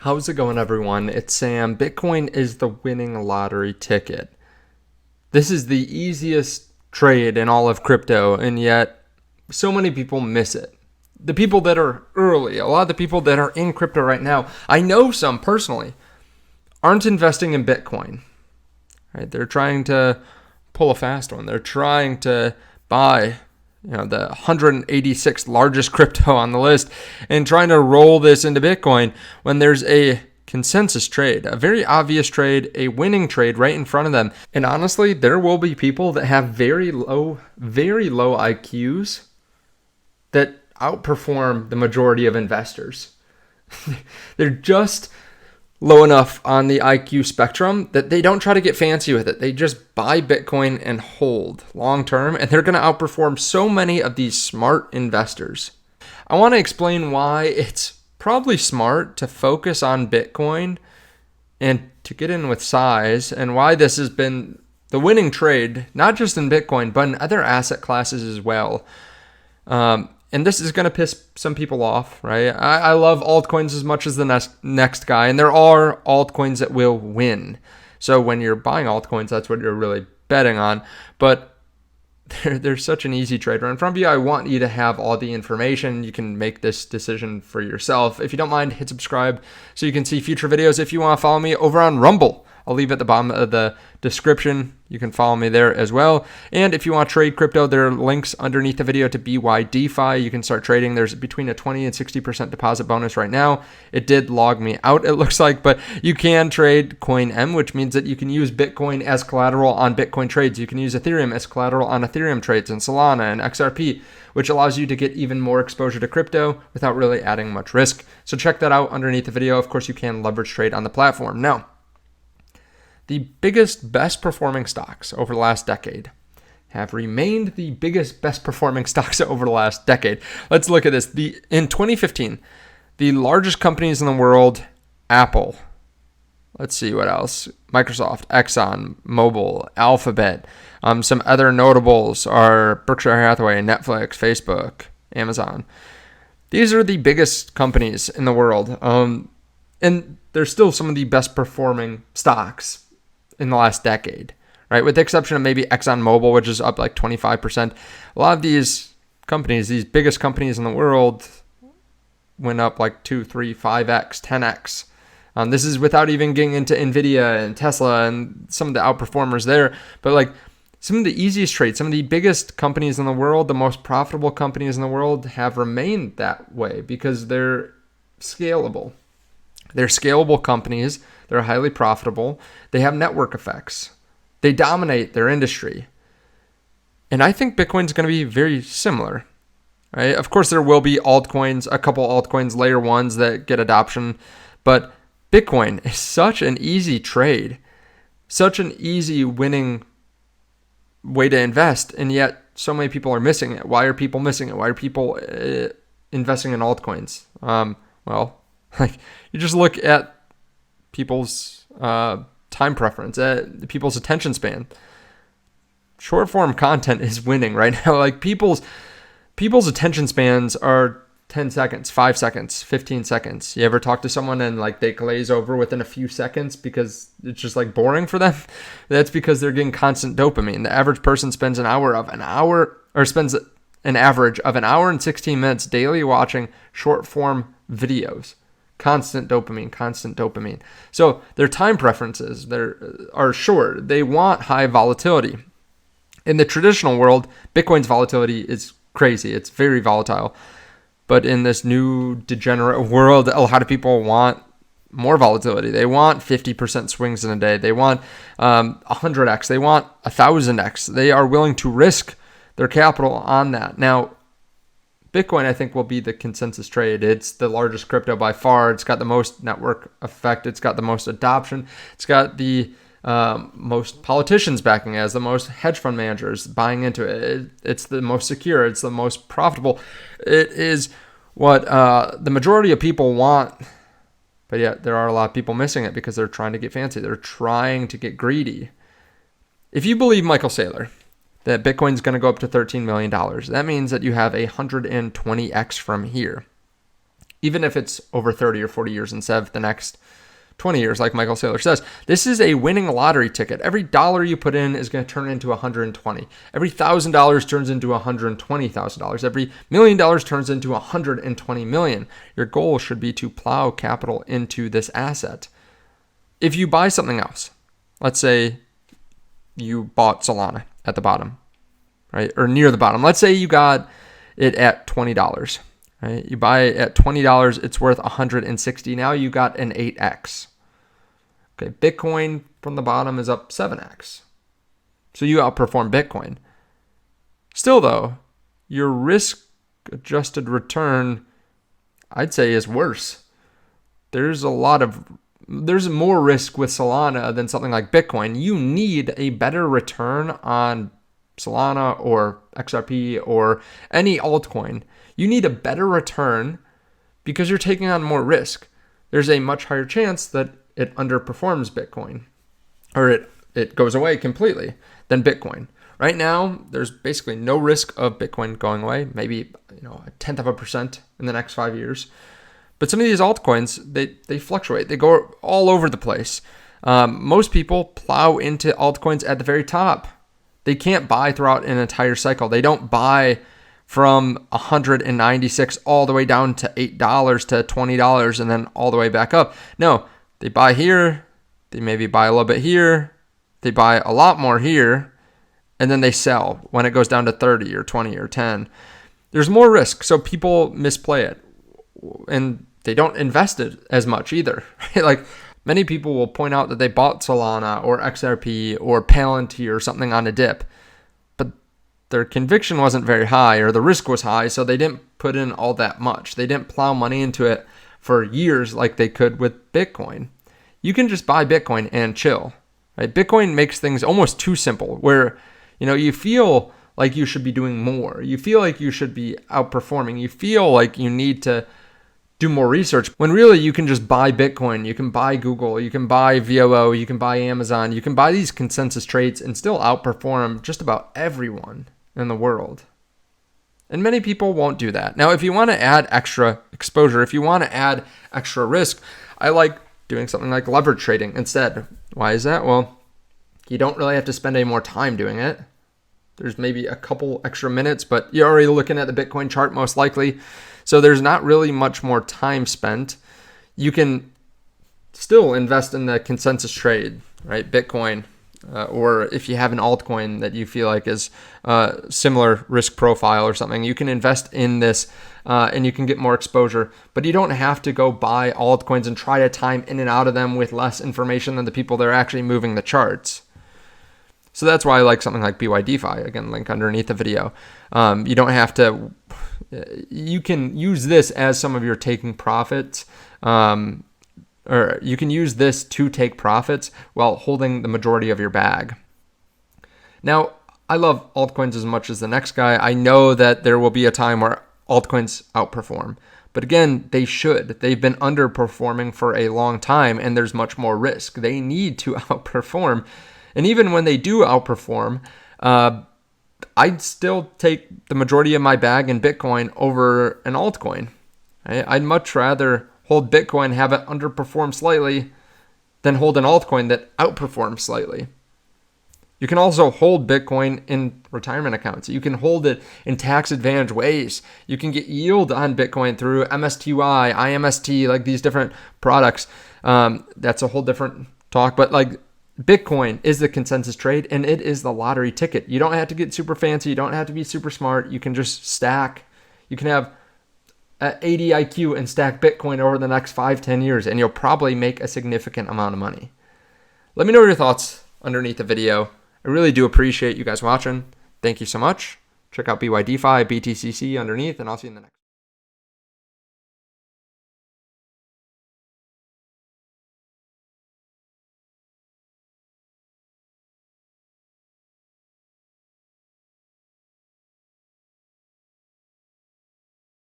How's it going, everyone? It's Sam. Bitcoin is the winning lottery ticket. This is the easiest trade in all of crypto, and yet so many people miss it. The people that are early, a lot of the people that are in crypto right now, I know some personally, aren't investing in Bitcoin. Right? They're trying to pull a fast one. They're trying to buy the 186th largest crypto on the list and trying to roll this into Bitcoin when there's a consensus trade, a very obvious trade, a winning trade right in front of them. And honestly, there will be people that have very low IQs that outperform the majority of investors. They're just low enough on the IQ spectrum that they don't try to get fancy with it. They just buy Bitcoin and hold long term, and they're going to outperform so many of these smart investors. I want to explain why it's probably smart to focus on Bitcoin and to get in with size, and why this has been the winning trade, not just in Bitcoin, but in other asset classes as well. And this is going to piss some people off, right? I love altcoins as much as the next guy, and there are altcoins that will win. So when you're buying altcoins, that's what you're really betting on. But there's such an easy trade right in front of you. I want you to have all the information. You can make this decision for yourself. If you don't mind, hit subscribe so you can see future videos. If you want to follow me over on Rumble, I'll leave at the bottom of the description. You can follow me there as well. And if you want to trade crypto, there are links underneath the video to Bydfi. You can start trading. There's between a 20 and 60% deposit bonus right now. It did log me out, it looks like, but you can trade CoinM, which means that you can use Bitcoin as collateral on Bitcoin trades. You can use Ethereum as collateral on Ethereum trades, and Solana and XRP, which allows you to get even more exposure to crypto without really adding much risk. So check that out underneath the video. Of course, you can leverage trade on the platform. Now, the biggest, best performing stocks over the last decade have remained the biggest, best performing stocks over the last decade. Let's look at this. In 2015, the largest companies in the world, Apple, let's see what else, Microsoft, Exxon, Mobil, Alphabet, some other notables are Berkshire Hathaway, Netflix, Facebook, Amazon. These are the biggest companies in the world. And they're still some of the best performing stocks in the last decade, right? With the exception of maybe ExxonMobil, which is up like 25%. A lot of these companies, these biggest companies in the world, went up like 2, 3, 5x, 10x. This is without even getting into Nvidia and Tesla and some of the outperformers there. But like some of the easiest trades, some of the biggest companies in the world, the most profitable companies in the world have remained that way because they're scalable. They're scalable companies. They're highly profitable. They have network effects. They dominate their industry. And I think Bitcoin's going to be very similar, right? Of course, there will be altcoins, a couple altcoins, layer ones that get adoption. But Bitcoin is such an easy trade, such an easy winning way to invest. And yet so many people are missing it. Why are people missing it? Why are people investing in altcoins? Well, like you just look at people's time preference, people's attention span. Short form content is winning right now. Like people's attention spans are 10 seconds, 5 seconds, 15 seconds. You ever talk to someone and like they glaze over within a few seconds because it's just like boring for them? That's because they're getting constant dopamine. The average person spends an average of an hour and 16 minutes daily watching short form videos. Constant dopamine. So their time preferences are short. They want high volatility. In the traditional world, Bitcoin's volatility is crazy. It's very volatile. But in this new degenerate world, a lot of people want more volatility. They want 50% swings in a day. They want 100x. They want 1,000x. They are willing to risk their capital on that. Now, Bitcoin, I think, will be the consensus trade. It's the largest crypto by far. It's got the most network effect. It's got the most adoption. It's got the most politicians backing it, as the most hedge fund managers buying into it. It's the most secure. It's the most profitable. It is what the majority of people want. But yet there are a lot of people missing it because they're trying to get fancy. They're trying to get greedy. If you believe Michael Saylor, that Bitcoin's going to go up to $13 million. That means that you have 120x from here. even if it's over 30 or 40 years instead of the next 20 years, like Michael Saylor says. This is a winning lottery ticket. Every dollar you put in is going to turn into $120. Every $1,000 turns into $120,000. Every $1 million turns into $120 million. Your goal should be to plow capital into this asset. If you buy something else, let's say you bought Solana at the bottom, right? Or near the bottom. Let's say you got it at $20. Right? You buy it at $20, it's worth $160. Now you got an 8x. Okay, Bitcoin from the bottom is up 7x. So you outperform Bitcoin. Still though, your risk-adjusted return, I'd say, is worse. There's more risk with Solana than something like Bitcoin. You need a better return on Solana or XRP or any altcoin. You need a better return because you're taking on more risk. There's a much higher chance that it underperforms Bitcoin or it goes away completely than Bitcoin. Right now, there's basically no risk of Bitcoin going away, maybe 0.1% in the next 5 years. But some of these altcoins, they fluctuate. They go all over the place. Most people plow into altcoins at the very top. They can't buy throughout an entire cycle. They don't buy from 196 all the way down to $8 to $20 and then all the way back up. No, they buy here, they maybe buy a little bit here, they buy a lot more here, and then they sell when it goes down to 30 or 20 or 10. There's more risk, so people misplay it. And they don't invest it as much either. Right? Like many people will point out that they bought Solana or XRP or Palantir or something on a dip, but their conviction wasn't very high or the risk was high, so they didn't put in all that much. They didn't plow money into it for years like they could with Bitcoin. You can just buy Bitcoin and chill. Right? Bitcoin makes things almost too simple where you feel like you should be doing more. You feel like you should be outperforming. You feel like you need to do more research when really you can just buy Bitcoin, you can buy Google, you can buy VOO, you can buy Amazon, you can buy these consensus trades and still outperform just about everyone in the world. And many people won't do that. Now, if you want to add extra exposure, if you want to add extra risk, I like doing something like leverage trading instead. Why is that? Well, you don't really have to spend any more time doing it. There's maybe a couple extra minutes, but you're already looking at the Bitcoin chart most likely. So there's not really much more time spent. You can still invest in the consensus trade, right? Bitcoin, or if you have an altcoin that you feel like is similar risk profile or something, you can invest in this and you can get more exposure. But you don't have to go buy altcoins and try to time in and out of them with less information than the people that are actually moving the charts. So that's why I like something like Bydfi. Again, link underneath the video. You don't have to. You can use this as some of your taking profits, or you can use this to take profits while holding the majority of your bag. Now, I love altcoins as much as the next guy. I know that there will be a time where altcoins outperform. But again, they should. They've been underperforming for a long time, and there's much more risk. They need to outperform. And even when they do outperform, I'd still take the majority of my bag in Bitcoin over an altcoin. Right? I'd much rather hold Bitcoin, have it underperform slightly, than hold an altcoin that outperforms slightly. You can also hold Bitcoin in retirement accounts. You can hold it in tax advantage ways. You can get yield on Bitcoin through MSTY, IMST, like these different products. That's a whole different talk, but like Bitcoin is the consensus trade and it is the lottery ticket. You don't have to get super fancy. You don't have to be super smart. You can just stack. You can have 80 IQ and stack Bitcoin over the next 5-10 years and you'll probably make a significant amount of money. Let me know your thoughts underneath the video. I really do appreciate you guys watching. Thank you so much. Check out Bydfi, BTCC underneath, and I'll see you in the next.